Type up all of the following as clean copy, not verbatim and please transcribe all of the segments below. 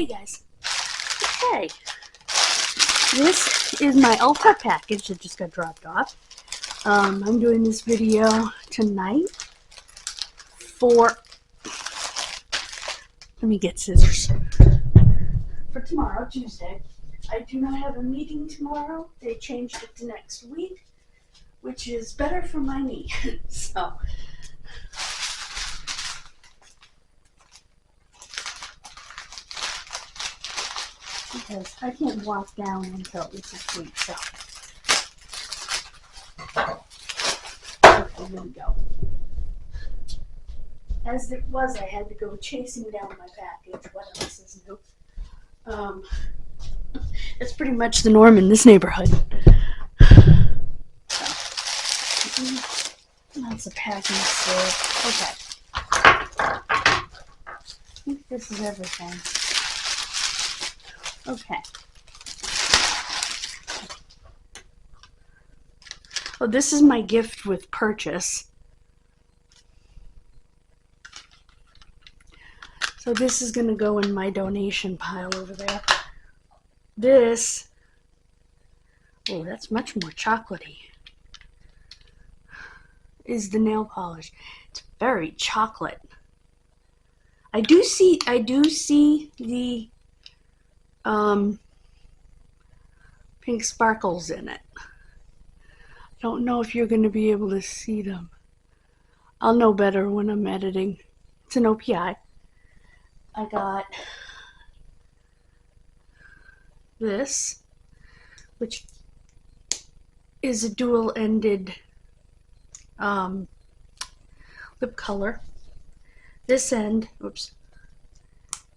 Hey guys. Okay. This is my Ulta package that just got dropped off. I'm doing this video tonight for, let me get scissors. For tomorrow, Tuesday. I do not have a meeting tomorrow. They changed it to next week, which is better for my knee. So, because I can't walk down until at least next week, so. Okay, here we go. As it was, I had to go chasing down my package. What else is new? It's pretty much the norm in this neighborhood. So, lots of packing stuff. Okay. I think this is everything. Okay. Well, this is my gift with purchase. So this is going to go in my donation pile over there. This, oh, that's much more chocolatey, is the nail polish. It's very chocolate. I do see the pink sparkles in it. I don't know if you're going to be able to see them. I'll know better when I'm editing. It's an OPI. I got this, which is a dual-ended lip color. This end, oops,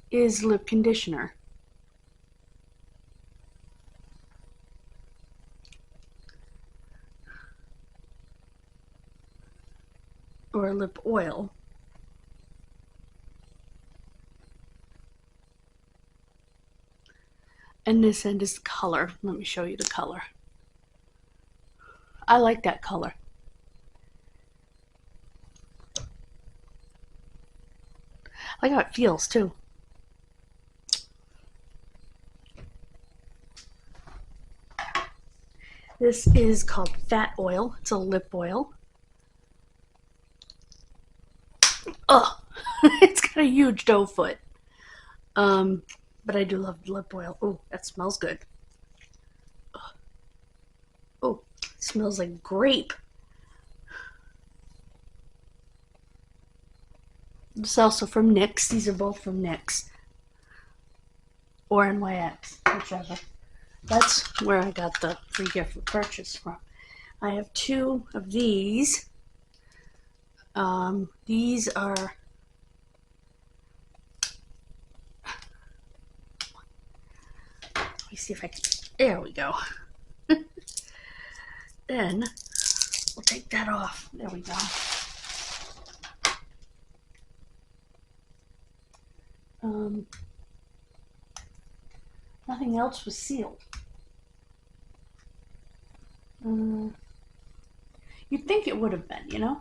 is lip conditioner. Or lip oil. And this end is the color. Let me show you the color. I like that color. I like how it feels too. This is called Fat Oil. It's a lip oil. Oh, it's got a huge doe foot. But I do love lip oil. Oh, that smells good. Oh, it smells like grape. It's also from NYX. These are both from NYX. Or NYX, whichever. That's where I got the free gift with purchase from. I have two of these. These are see if I can, there we go. Then we'll take that off. There we go. Nothing else was sealed. You'd think it would have been, you know?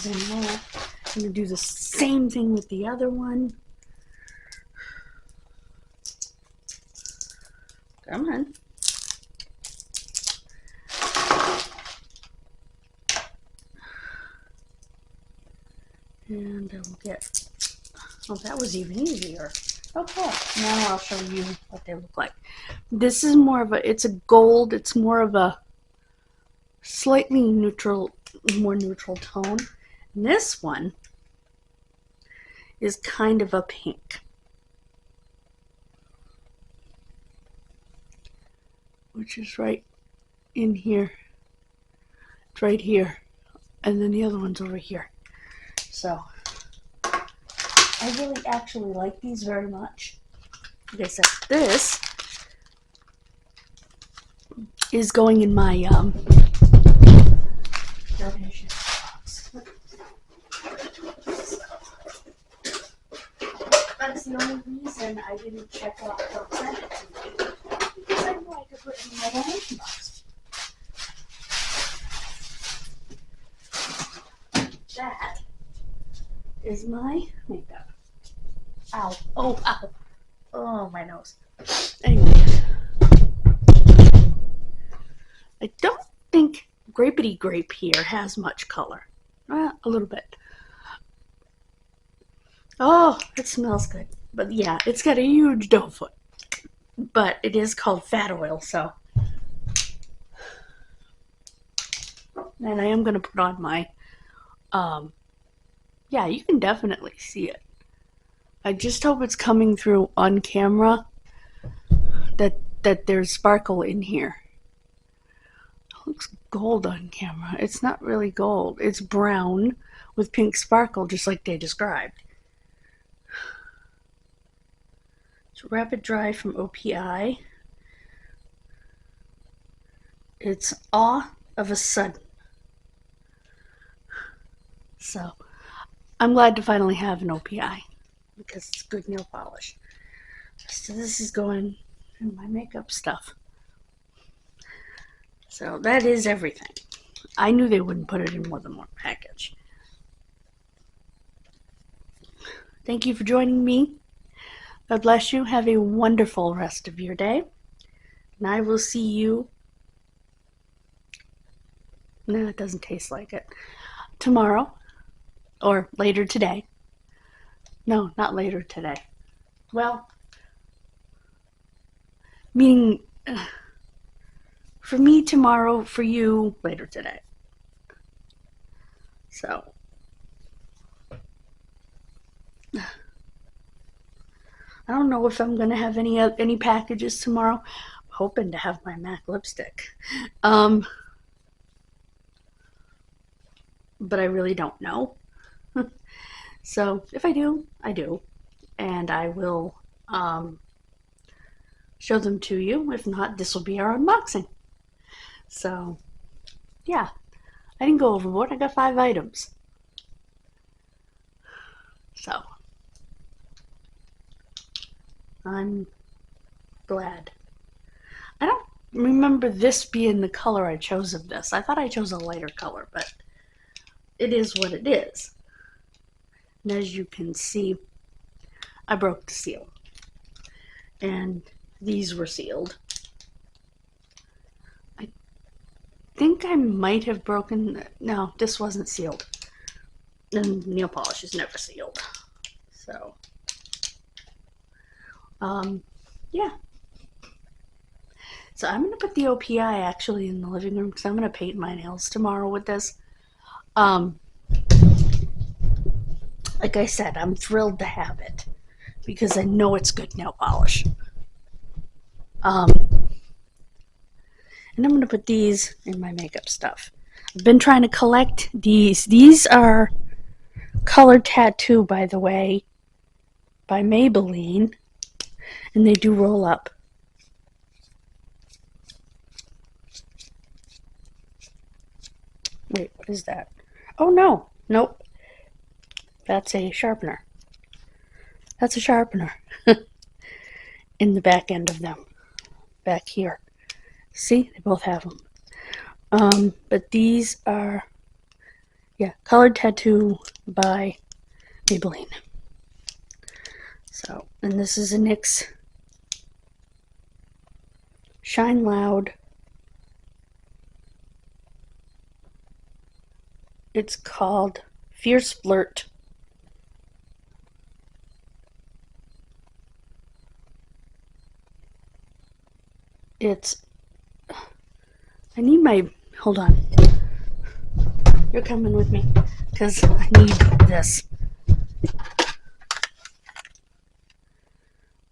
In there. I'm going to do the same thing with the other one. Come on. And I will get, oh, that was even easier. Okay, now I'll show you what they look like. This is more of a, it's a gold, it's more of a slightly neutral, more neutral tone. And this one is kind of a pink, which is right in here. It's right here. And then the other one's over here. So, I really actually like these very much. Like I said, this is going in my donation box. That's the only reason I didn't check out her sent it to me. Because I knew I could put it in my donation box. That is my makeup. Ow. Oh, ow. Oh, my nose. Anyway. I don't think Grapety Grape here has much color. A little bit. Oh, it smells good. But yeah, it's got a huge doe foot. But it is called fat oil, so. And I am going to put on my, yeah, you can definitely see it. I just hope it's coming through on camera that there's sparkle in here. It looks gold on camera. It's not really gold. It's brown with pink sparkle, just like they described. It's Rapid Dry from OPI. It's Awe of a Sudden. So, I'm glad to finally have an OPI because it's good nail polish. So this is going in my makeup stuff. So that is everything. I knew they wouldn't put it in more than one package. Thank you for joining me. God bless you. Have a wonderful rest of your day. And I will see you. No, it doesn't taste like it. Tomorrow. Or later today. No, not later today. Well, meaning for me tomorrow, for you later today. So, I don't know if I'm going to have any packages tomorrow. I'm hoping to have my MAC lipstick. But I really don't know. So if I do, I do. And I will show them to you. If not, this will be our unboxing. So, yeah. I didn't go overboard. I got 5 items. So, I'm glad. I don't remember this being the color I chose of this. I thought I chose a lighter color, but it is what it is. And as you can see, I broke the seal. And these were sealed. I think I might have broken... No, this wasn't sealed. And nail polish is never sealed. So, yeah. So I'm going to put the OPI actually in the living room because I'm going to paint my nails tomorrow with this. Like I said, I'm thrilled to have it because I know it's good nail polish. And I'm going to put these in my makeup stuff. I've been trying to collect these. These are Color Tattoo, by the way, by Maybelline. And they do roll up. Wait, what is that? Oh, no. Nope. That's a sharpener. That's a sharpener. In the back end of them. Back here. See? They both have them. But these are, yeah, Colored Tattoo by Maybelline. So, and this is a NYX Shine Loud. It's called Fierce Flirt. It's, I need my, hold on. You're coming with me because I need this.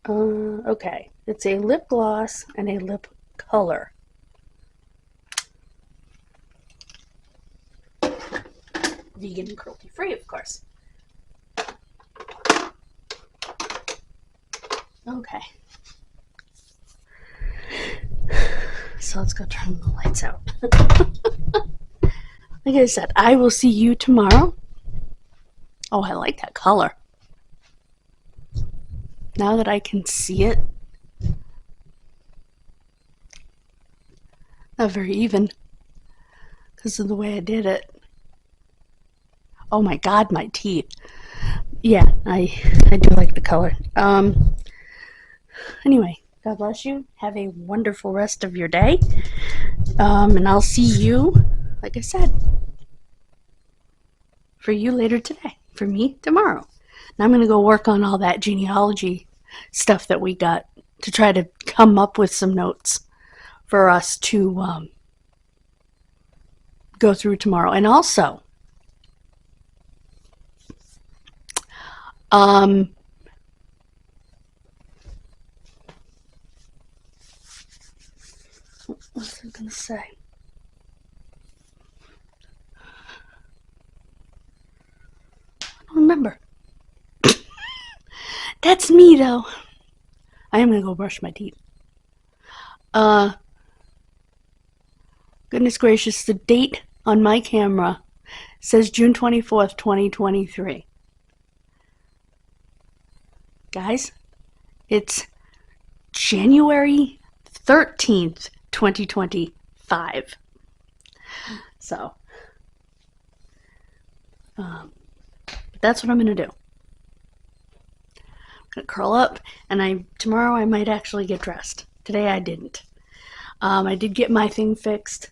Okay. It's a lip gloss and a lip color. Vegan and cruelty free, of course. Okay. So let's go turn the lights out. Like I said, I will see you tomorrow. Oh, I like that color. now that I can see it, not very even because of the way I did it. Oh my god, my teeth. Yeah, I do like the color. Anyway, God bless you. Have a wonderful rest of your day. And I'll see you, like I said, for you later today. For me, tomorrow. Now I'm going to go work on all that genealogy stuff that we got to try to come up with some notes for us to go through tomorrow. And also, what was I going to say? I don't remember. That's me, though. I am going to go brush my teeth. Goodness gracious, the date on my camera says June 24th, 2023. Guys, it's January 13th, 2025. So, that's what I'm going to do. I'm going to curl up, and tomorrow I might actually get dressed. Today I didn't. I did get my thing fixed,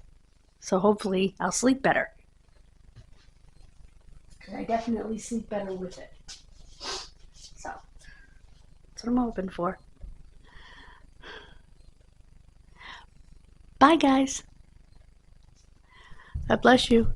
so hopefully I'll sleep better. I definitely sleep better with it. So, that's what I'm hoping for. Bye, guys. God bless you.